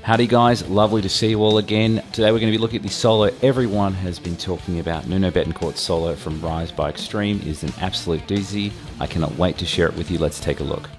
Howdy guys, lovely to see you all again. Today we're going to be looking at the solo everyone has been talking about. Nuno Betancourt's solo from Rise by Extreme is an absolute doozy. I cannot wait to share it with you. Let's take a look.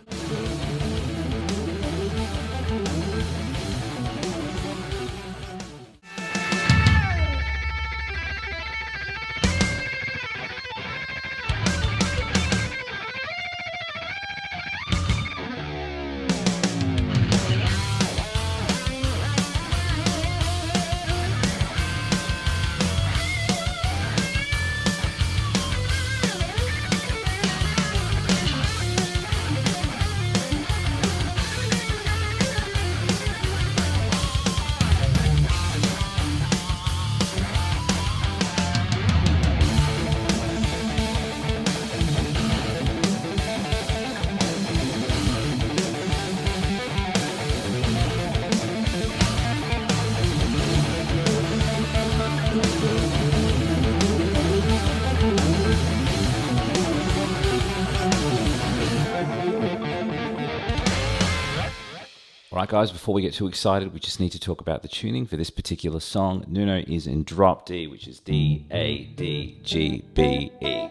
Alright guys, before we get too excited, we just need to talk about the tuning for this particular song. Nuno is in drop D, which is D, A, D, G, B, E.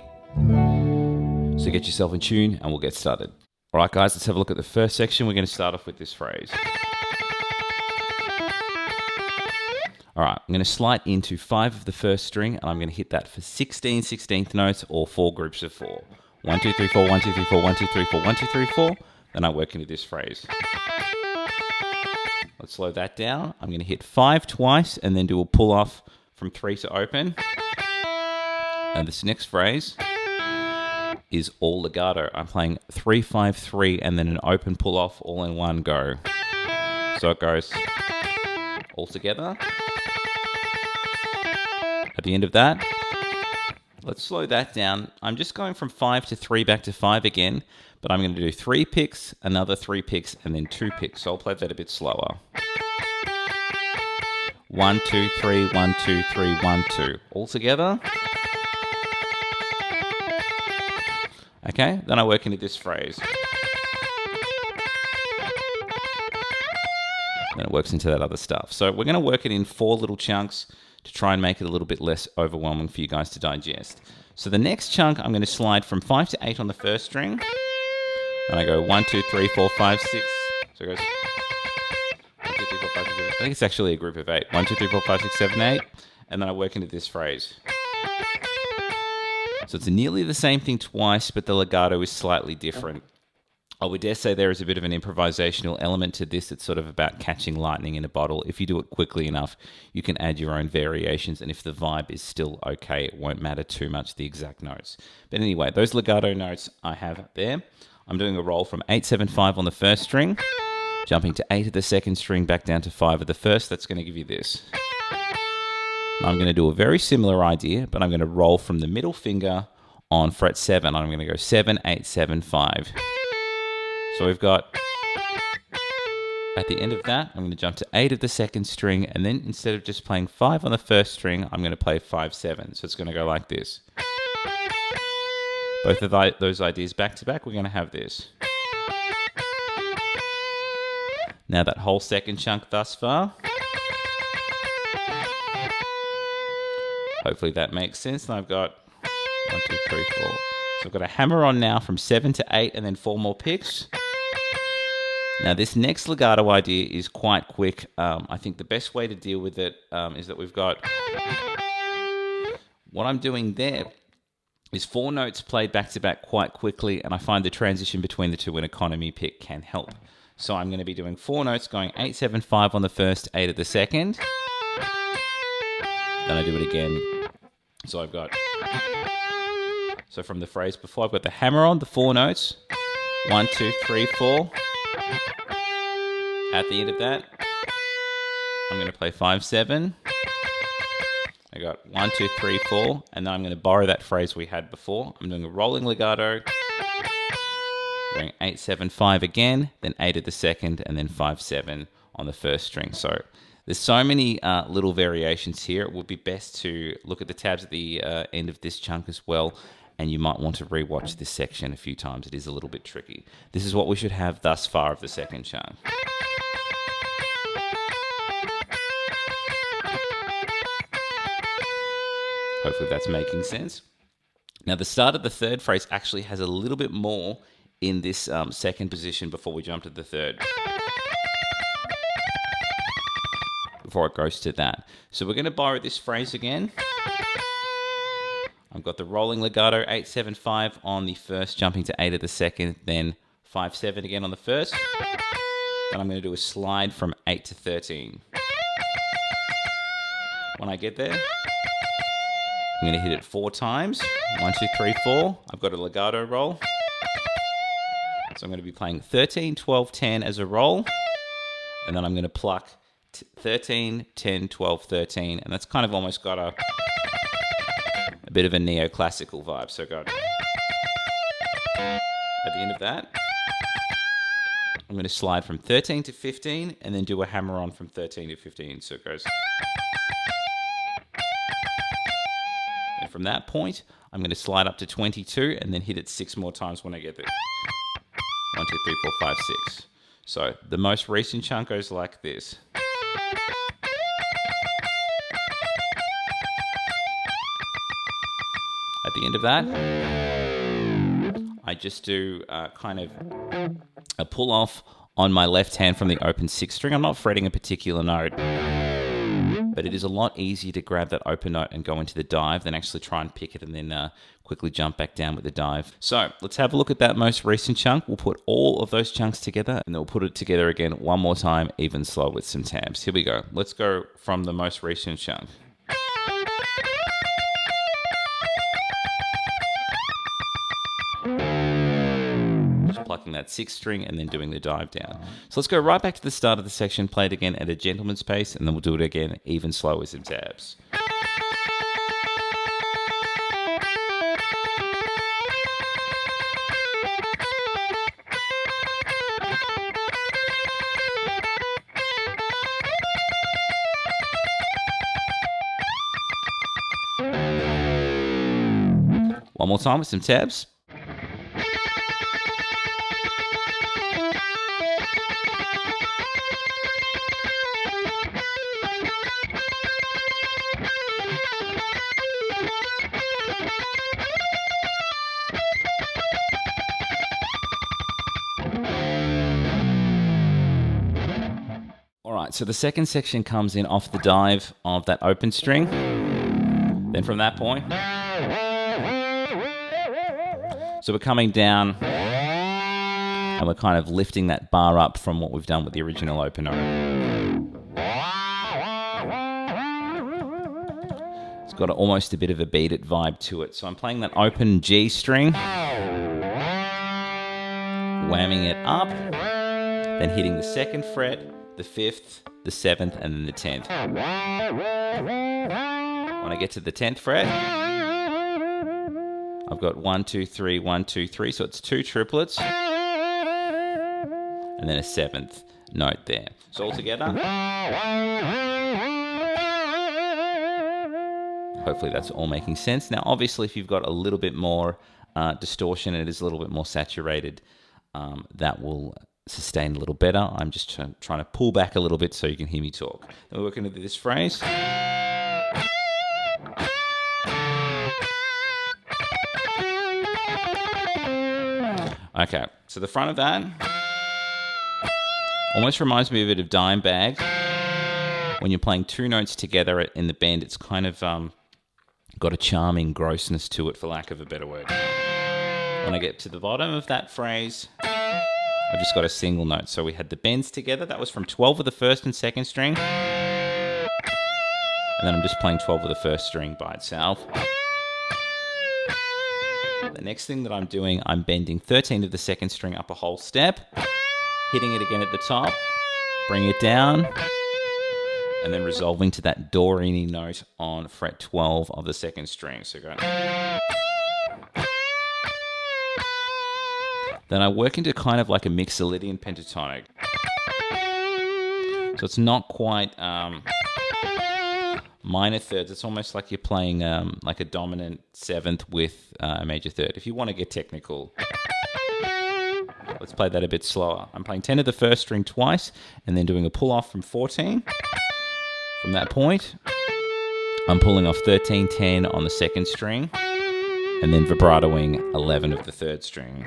So get yourself in tune and we'll get started. Alright guys, let's have a look at the first section. We're going to start off with this phrase. Alright, I'm going to slide into 5 of the first string and I'm going to hit that for 16 16th notes or 4 groups of 4. 1, 2, 3, 4, 1, 2, 3, 4, 1, 2, 3, 4, 1, 2, 3, 4. Then I work into this phrase. Let's slow that down. I'm going to hit 5 twice and then do a pull off from 3 to open. And this next phrase is all legato. I'm playing 3, 5, 3 and then an open pull off all in one go. So it goes all together. At the end of that, let's slow that down. I'm just going from 5 to 3 back to 5 again, but I'm going to do 3 picks, another 3 picks, and then 2 picks. So I'll play that a bit slower. 1, 2, 3, 1, 2, 3, 1, 2. All together. Okay, then I work into this phrase. Then it works into that other stuff. So we're going to work it in 4 little chunks to try and make it a little bit less overwhelming for you guys to digest. So the next chunk, I'm going to slide from 5 to 8 on the first string. And I go 1, 2, 3, 4, 5, 6. So it goes 1, 2, 3, 4, 5, 6, 7. I think it's actually a group of 8. 1, 2, 3, 4, 5, 6, 7, 8. And then I work into this phrase. So it's nearly the same thing twice, but the legato is slightly different. I would dare say there is a bit of an improvisational element to this. It's sort of about catching lightning in a bottle. If you do it quickly enough, you can add your own variations. And if the vibe is still okay, it won't matter too much the exact notes. But anyway, those legato notes I have there. I'm doing a roll from 8, 7, 5 on the first string, jumping to 8 of the second string, back down to 5 of the first. That's going to give you this. Now I'm going to do a very similar idea, but I'm going to roll from the middle finger on fret 7. I'm going to go 7, 8, 7, 5. So we've got, at the end of that, I'm going to jump to 8 of the second string, and then instead of just playing 5 on the first string, I'm going to play 5, 7. So it's going to go like this. Both of those ideas back to back, we're going to have this. Now that whole second chunk thus far. Hopefully that makes sense. And I've got 1, 2, 3, 4. So I've got a hammer on now from 7 to 8 and then 4 more picks. Now this next legato idea is quite quick. I think the best way to deal with it is that we've got... What I'm doing there is 4 notes played back to back quite quickly, and I find the transition between the two in economy pick can help. So I'm going to be doing 4 notes going 8, 7, 5 on the first, 8 of the second. Then I do it again. So I've got... So from the phrase before, I've got the hammer on, the 4 notes. 1, 2, 3, 4. At the end of that, I'm going to play 5, 7. I got 1, 2, 3, 4, and then I'm going to borrow that phrase we had before. I'm doing a rolling legato, going 8, 7, 5 again, then 8 of the second, and then 5, 7 on the first string. So there's so many little variations here. It would be best to look at the tabs at the end of this chunk as well, and you might want to rewatch this section a few times. It is a little bit tricky. This is what we should have thus far of the second chunk. Hopefully that's making sense. Now, the start of the third phrase actually has a little bit more in this second position before we jump to the third. Before it goes to that. So we're going to borrow this phrase again. I've got the rolling legato 8-7-5 on the first, jumping to 8 of the second, then 5-7 again on the first. Then I'm going to do a slide from 8 to 13. When I get there, I'm going to hit it 4 times. 1, 2, 3, 4. I've got a legato roll. So I'm going to be playing 13, 12, 10 as a roll. And then I'm going to pluck 13, 10, 12, 13. And that's kind of almost got a bit of a neoclassical vibe. So got at the end of that, I'm going to slide from 13 to 15 and then do a hammer on from 13 to 15. So it goes. And from that point, I'm going to slide up to 22 and then hit it 6 more times when I get there. 1, 2, 3, 4, 5, 6. So the most recent chunk goes like this. At the end of that, I just do kind of a pull off on my left hand from the open 6th string. I'm not fretting a particular note, but it is a lot easier to grab that open note and go into the dive than actually try and pick it and then quickly jump back down with the dive. So let's have a look at that most recent chunk. We'll put all of those chunks together and then we'll put it together again one more time, even slow with some tabs. Here we go. Let's go from the most recent chunk. Plucking that 6th string and then doing the dive down. So let's go right back to the start of the section, play it again at a gentleman's pace, and then we'll do it again even slower with some tabs. One more time with some tabs. So the second section comes in off the dive of that open string. Then from that point, so we're coming down and we're kind of lifting that bar up from what we've done with the original open note. It's got almost a bit of a beat it vibe to it. So I'm playing that open G string, whamming it up, then hitting the 2nd fret, the 5th, the 7th, and then the 10th. When I get to the 10th fret, I've got 1, 2, 3, 1, 2, 3. So it's 2 triplets, and then a 7th note there. So all together, hopefully that's all making sense. Now, obviously, if you've got a little bit more distortion and it is a little bit more saturated, that will sustain a little better. I'm just trying to pull back a little bit so you can hear me talk. Then we're working with this phrase. Okay, so the front of that almost reminds me a bit of dime bag. When you're playing 2 notes together in the bend, it's kind of got a charming grossness to it, for lack of a better word. When I get to the bottom of that phrase, I've just got a single note. So we had the bends together. That was from 12 of the 1st and 2nd string. And then I'm just playing 12 of the 1st string by itself. The next thing that I'm doing, I'm bending 13 of the 2nd string up a whole step, hitting it again at the top, bring it down, and then resolving to that do-re-mi note on fret 12 of the 2nd string. So go. Then I work into kind of like a Mixolydian pentatonic. So it's not quite minor thirds. It's almost like you're playing like a dominant 7th with a major 3rd. If you want to get technical, let's play that a bit slower. I'm playing 10 of the 1st string twice and then doing a pull off from 14. From that point, I'm pulling off 13, 10 on the second string, and then vibratoing 11 of the third string.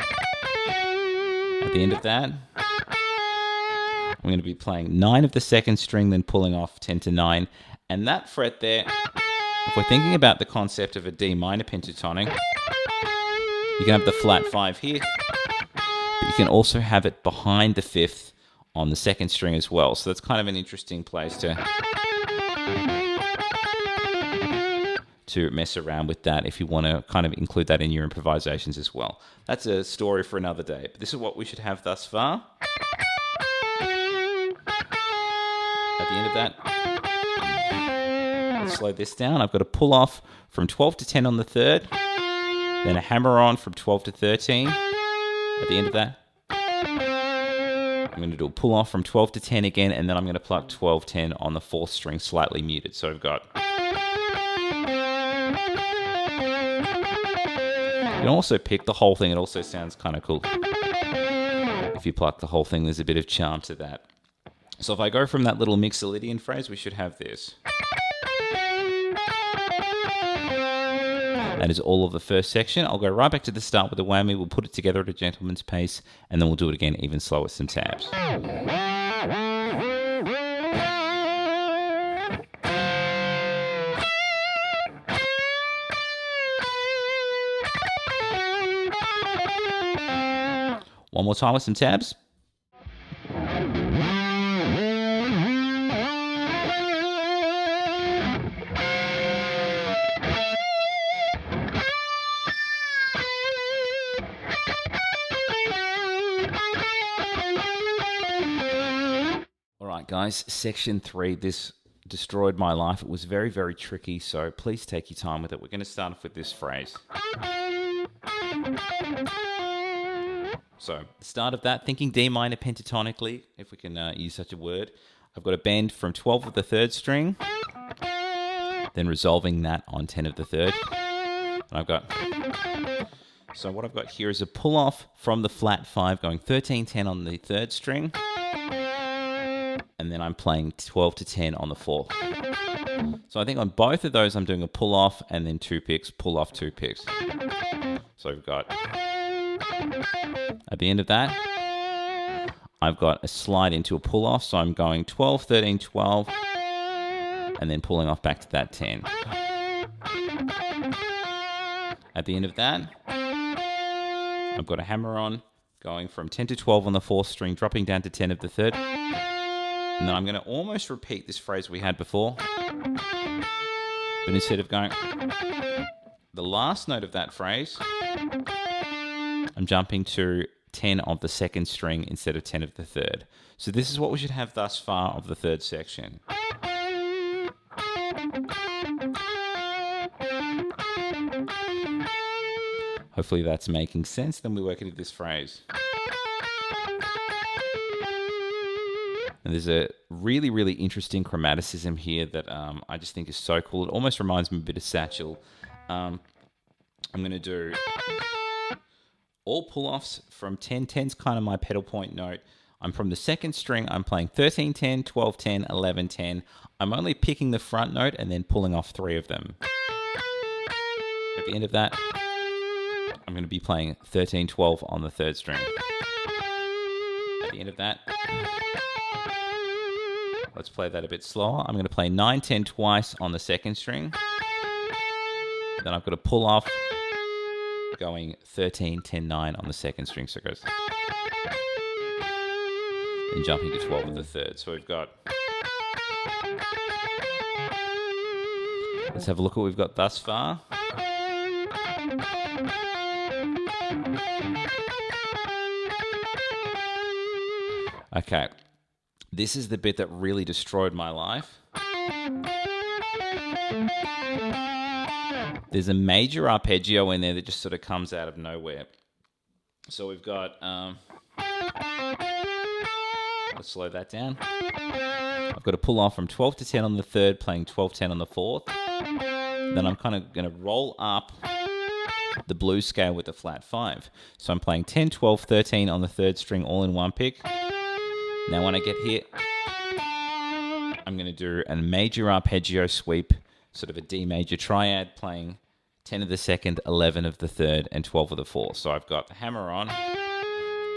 At the end of that, I'm going to be playing 9 of the second string, then pulling off 10 to 9. And that fret there, if we're thinking about the concept of a D minor pentatonic, you can have the flat 5 here, but you can also have it behind the 5th on the second string as well. So that's kind of an interesting place to mess around with that if you want to kind of include that in your improvisations as well. That's a story for another day. But this is what we should have thus far. At the end of that, let's slow this down. I've got to pull off from 12 to 10 on the third, then a hammer on from 12 to 13. At the end of that, I'm going to do a pull off from 12 to 10 again, and then I'm going to pluck 12, 10 on the fourth string, slightly muted. So I've got... You can also pick the whole thing. It also sounds kind of cool. If you pluck the whole thing, there's a bit of charm to that. So if I go from that little Mixolydian phrase, we should have this. That is all of the first section. I'll go right back to the start with the whammy. We'll put it together at a gentleman's pace, and then we'll do it again even slower with some tabs. One more time with some tabs. All right, guys, section 3. This destroyed my life. It was very, very tricky, so please take your time with it. We're going to start off with this phrase. So, the start of that, thinking D minor pentatonically, if we can use such a word. I've got a bend from 12 of the third string, then resolving that on 10 of the third. And I've got... So what I've got here is a pull off from the flat 5, going 13, 10 on the third string, and then I'm playing 12 to 10 on the fourth. So I think on both of those, I'm doing a pull off and then 2 picks, pull off 2 picks. So we've got... At the end of that, I've got a slide into a pull-off, so I'm going 12, 13, 12, and then pulling off back to that 10. At the end of that, I've got a hammer on, going from 10 to 12 on the fourth string, dropping down to 10 of the third, and then I'm going to almost repeat this phrase we had before, but instead of going the last note of that phrase, I'm jumping to 10 of the second string instead of 10 of the third. So this is what we should have thus far of the third section. Hopefully that's making sense. Then we work into this phrase. And there's a really, really interesting chromaticism here that I just think is so cool. It almost reminds me a bit of Satchel. I'm going to do... all pull-offs from 10. 10's kind of my pedal point note. I'm from the second string. I'm playing 13, 10, 12, 10, 11, 10. I'm only picking the front note and then pulling off 3 of them. At the end of that, I'm going to be playing 13, 12 on the third string. At the end of that, let's play that a bit slower. I'm going to play 9, 10 twice on the second string. Then I've got to pull off, going 13, 10, 9 on the second string, so it goes. Then jumping to 12 of the third. So we've got... Let's have a look at what we've got thus far. Okay, this is the bit that really destroyed my life. There's a major arpeggio in there that just sort of comes out of nowhere. So we've got... let's slow that down. I've got to pull off from 12 to 10 on the third, playing 12, 10 on the fourth. Then I'm kind of going to roll up the blues scale with the flat 5. So I'm playing 10, 12, 13 on the third string, all in one pick. Now when I get here, I'm going to do a major arpeggio sweep. sort of a D major triad playing 10 of the second, 11 of the third, and 12 of the fourth. So I've got the hammer on,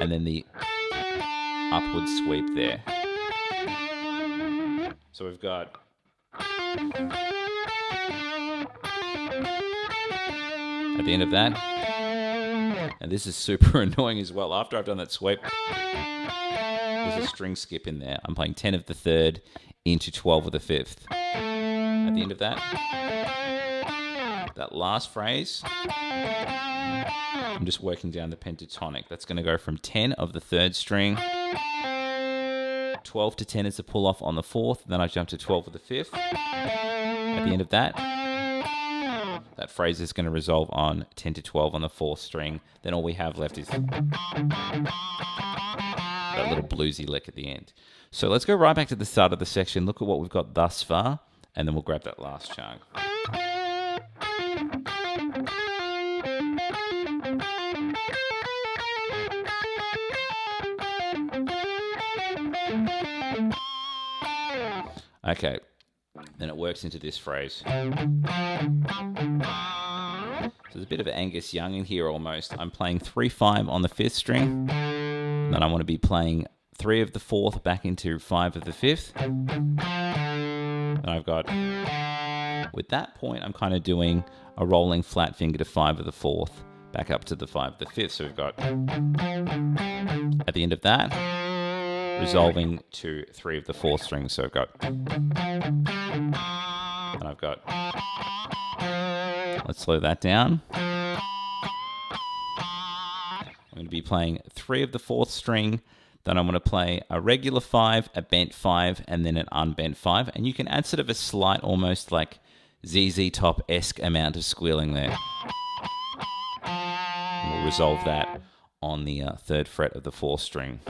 and then the upward sweep there. So we've got at the end of that, and this is super annoying as well. After I've done that sweep, there's a string skip in there. I'm playing 10 of the third into 12 of the fifth. At the end of that last phrase, I'm just working down the pentatonic. That's going to go from 10 of the third string, 12 to 10 is a pull off on the fourth, then I jump to 12 of the fifth. At the end of that phrase is going to resolve on 10 to 12 on the fourth string. Then all we have left is that little bluesy lick at the end. So let's go right back to the start of the section, look at what we've got thus far, and then we'll grab that last chunk. Okay, then it works into this phrase. So there's a bit of Angus Young in here almost. I'm playing 3-5 on the fifth string. Then I want to be playing 3 of the fourth back into 5 of the fifth. And I've got, with that point, I'm kind of doing a rolling flat finger to 5 of the fourth, back up to the 5 of the fifth. So we've got, at the end of that, resolving to 3 of the fourth strings. So I've got, and I've got, let's slow that down. I'm going to be playing 3 of the fourth string. Then I'm going to play a regular 5, a bent 5, and then an unbent 5. And you can add sort of a slight, almost like ZZ Top-esque amount of squealing there. And we'll resolve that on the 3rd fret of the 4th string.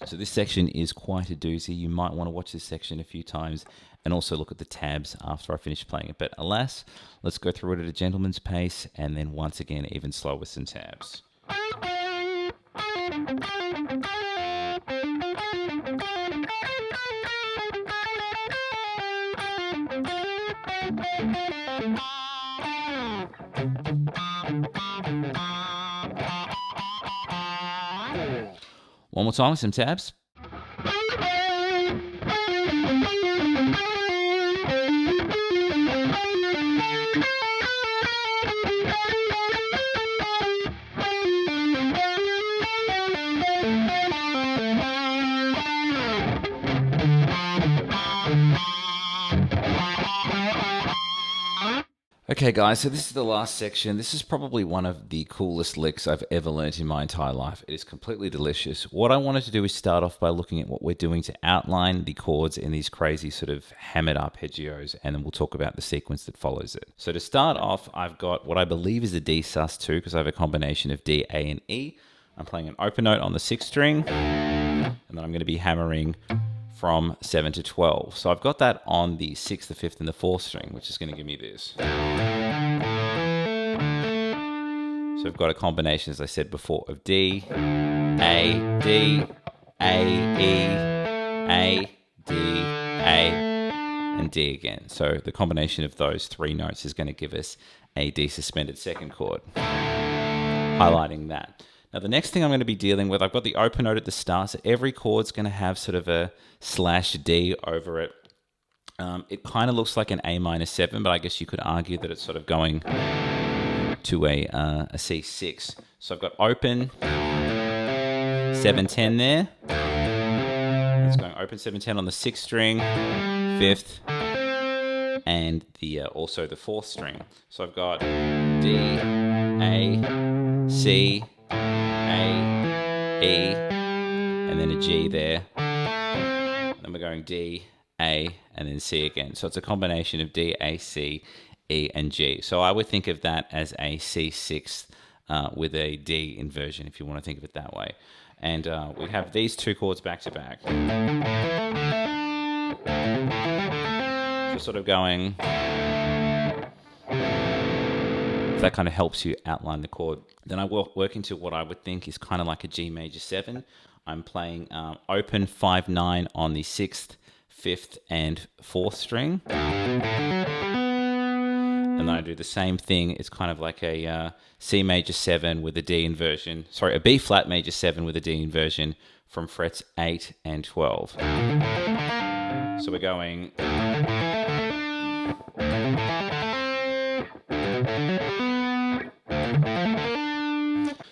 So this section is quite a doozy. You might want to watch this section a few times and also look at the tabs after I finish playing it. But alas, let's go through it at a gentleman's pace and then once again even slower with some tabs. One more time with some tabs. Okay guys, so this is the last section. This is probably one of the coolest licks I've ever learnt in my entire life. It is completely delicious. What I wanted to do is start off by looking at what we're doing to outline the chords in these crazy sort of hammered arpeggios, and then we'll talk about the sequence that follows it. So to start off, I've got what I believe is a D sus2 because I have a combination of D, A, and E. I'm playing an open note on the 6th string, and then I'm going to be hammering from 7 to 12. So I've got that on the 6th, the 5th, and the 4th string, which is going to give me this. So I've got a combination, as I said before, of D, A, D, A, E, A, D, A, and D again. So the combination of those 3 notes is going to give us a D suspended second chord, highlighting that. Now, the next thing I'm going to be dealing with, I've got the open note at the start, so every chord's going to have sort of a /D over it. It kind of looks like an A minor 7, but I guess you could argue that it's sort of going to a C6. So I've got open 7-10 there. It's going open 7-10 on the 6th string, 5th, and the also the 4th string. So I've got D, A, C, A, E, and then a G there. Then we're going D, A, and then C again. So it's a combination of D, A, C, E, and G. So I would think of that as a C6 with a D inversion, if you want to think of it that way. And we have these 2 chords back to back. So sort of going... If that kind of helps you outline the chord. Then I work into what I would think is kind of like a G major 7. I'm playing open 5-9 on the 6th, 5th, and 4th string. And then I do the same thing. It's kind of like a C major 7 with a D inversion. Sorry, a B flat major 7 with a D inversion from frets 8 and 12. So we're going...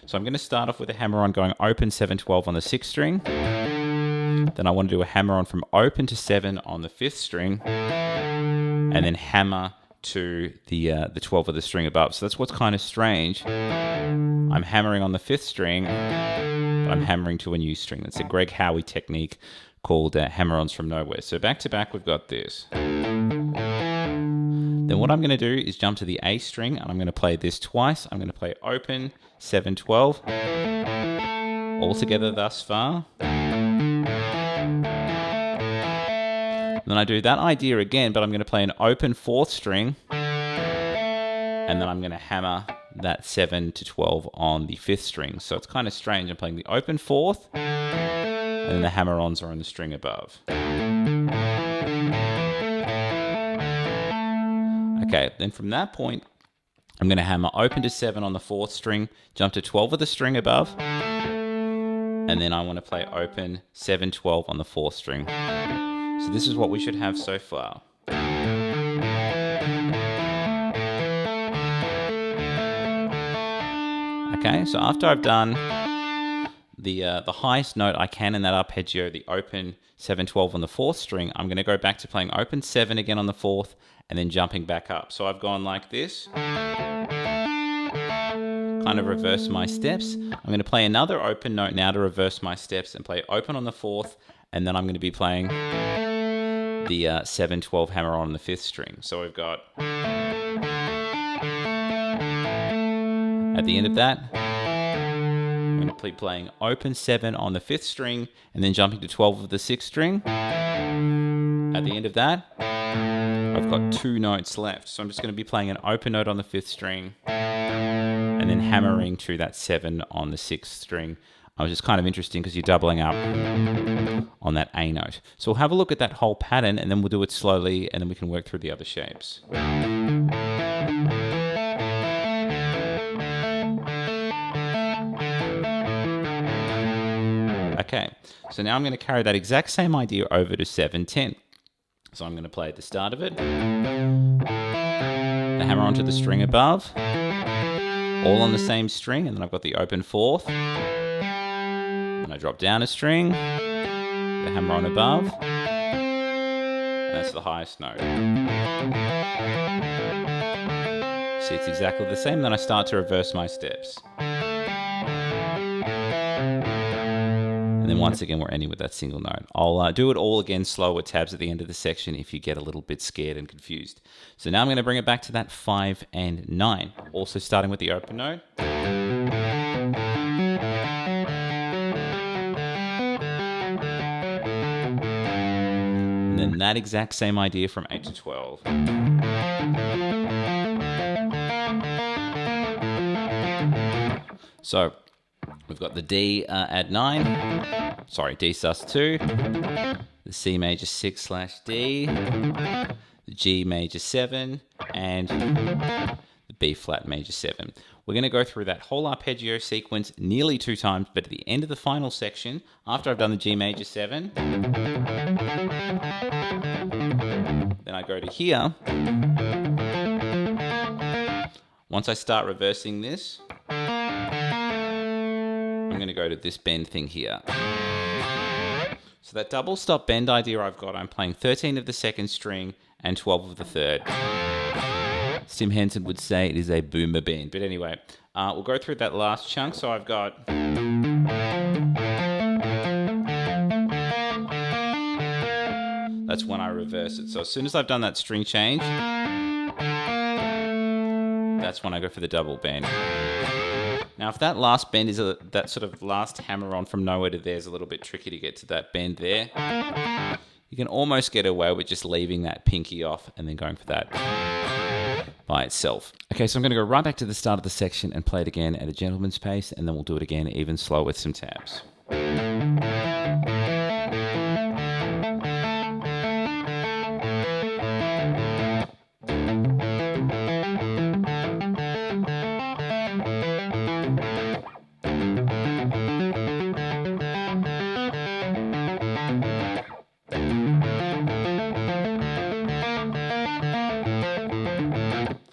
So I'm going to start off with a hammer-on going open 7-12 on the 6th string. Then I want to do a hammer-on from open to 7 on the 5th string. And then hammer to the 12 of the string above. So that's what's kind of strange. I'm hammering on the 5th string, but I'm hammering to a new string. That's a Greg Howie technique called hammer-ons from nowhere. So back to back, we've got this. Then what I'm going to do is jump to the A string, and I'm going to play this twice. I'm going to play open 7-12, all together thus far. Then I do that idea again, but I'm going to play an open 4th string, and then I'm going to hammer that 7-12 on the 5th string. So it's kind of strange. I'm playing the open 4th, and then the hammer-ons are on the string above. Okay, then from that point, I'm going to hammer open to 7 on the 4th string, jump to 12 of the string above, and then I want to play open 7-12 on the 4th string. So this is what we should have so far. Okay, so after I've done the highest note I can in that arpeggio, the open 7-12 on the 4th string, I'm going to go back to playing open 7 again on the 4th, and then jumping back up. So I've gone like this, kind of reverse my steps. I'm going to play another open note now to reverse my steps and play open on the 4th, and then I'm going to be playing the 7-12 hammer on the 5th string. So we've got, at the end of that, I'm going to be playing open 7 on the 5th string, and then jumping to 12 of the 6th string. At the end of that, I've got 2 notes left. So I'm just going to be playing an open note on the 5th string, and then hammering to that 7 on the 6th string. Which is kind of interesting because you're doubling up on that A note. So we'll have a look at that whole pattern, and then we'll do it slowly, and then we can work through the other shapes. Okay, so now I'm going to carry that exact same idea over to 7-10. So I'm going to play at the start of it, the hammer onto the string above, all on the same string, and then I've got the open 4th. And I drop down a string, the hammer on above, and that's the highest note. See, it's exactly the same. Then I start to reverse my steps. And then once again, we're ending with that single note. I'll do it all again slow with tabs at the end of the section if you get a little bit scared and confused. So now I'm going to bring it back to that 5 and 9, also starting with the open note. And then that exact same idea from 8 to 12. So we've got the D add 9, sorry, D sus2, the C major 6/D, the G major 7, and the B flat major 7. We're going to go through that whole arpeggio sequence nearly 2 times, but at the end of the final section, after I've done the G major 7, then I go to here. Once I start reversing this, I'm going to go to this bend thing here. So that double stop bend idea I've got, I'm playing 13 of the 2nd string and 12 of the 3rd. Tim Henson would say it is a boomer bend. But anyway, we'll go through that last chunk. So I've got... That's when I reverse it. So as soon as I've done that string change, that's when I go for the double bend. Now, if that last bend is that sort of last hammer on from nowhere to there is a little bit tricky to get to that bend there, you can almost get away with just leaving that pinky off and then going for that by itself. Okay, so I'm going to go right back to the start of the section and play it again at a gentleman's pace, and then we'll do it again even slower with some tabs.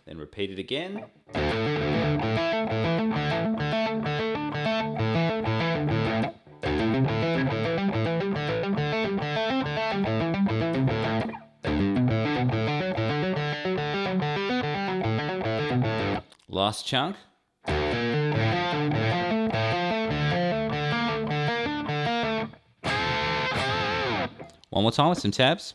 Then repeat it again. Last chunk. One more time with some tabs.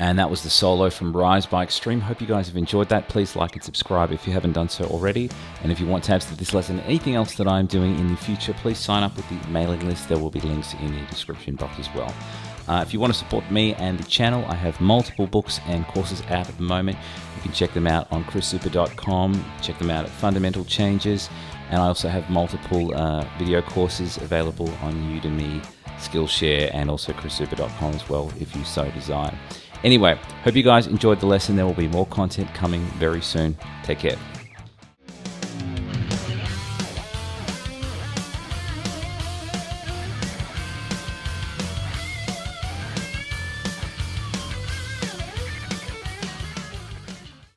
And that was the solo from Rise by Extreme. Hope you guys have enjoyed that. Please like and subscribe if you haven't done so already. And if you want tabs to this lesson and anything else that I'm doing in the future, please sign up with the mailing list. There will be links in the description box as well. If you want to support me and the channel, I have multiple books and courses out at the moment. You can check them out on chriszoupa.com, check them out at Fundamental Changes, and I also have multiple video courses available on Udemy, Skillshare, and also chriszoupa.com as well if you so desire. Anyway, hope you guys enjoyed the lesson. There will be more content coming very soon. Take care.